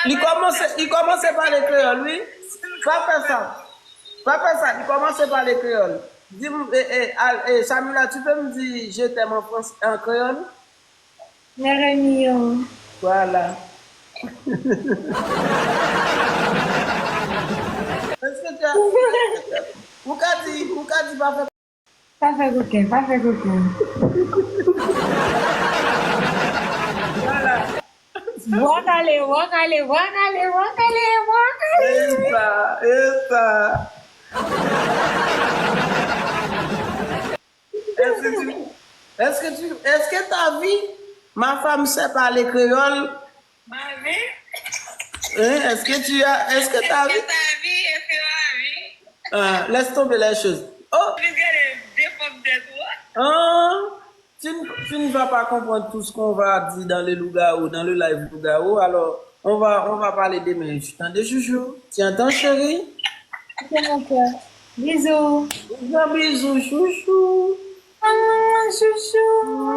Il commence à parler créole, oui. Pas faire ça. Pas faire ça. Il commence à parler créole. Dis-moi, Samula, tu peux me dire je t'aime en France, en créole? Mignon. Voilà. Est-ce que tu as. Moukadi, pas faire. Pas fait coquin, pas fait coquin. Voilà. Wakale, wakale, wakale, wakale, wakale. Et ça. Est-ce que ta vie, ma femme sait parler créole? Ma vie? Hein? Est-ce que ta vie? Laisse tomber les choses. Oh! Tu ne vas pas comprendre tout ce qu'on va dire dans le Lougaou, dans le live Lougaou. Alors, on va parler demain. Tu t'entends, chouchou? Tu entends, chérie? C'est mon cœur. Bisous. Bisous, chouchou. Chouchou.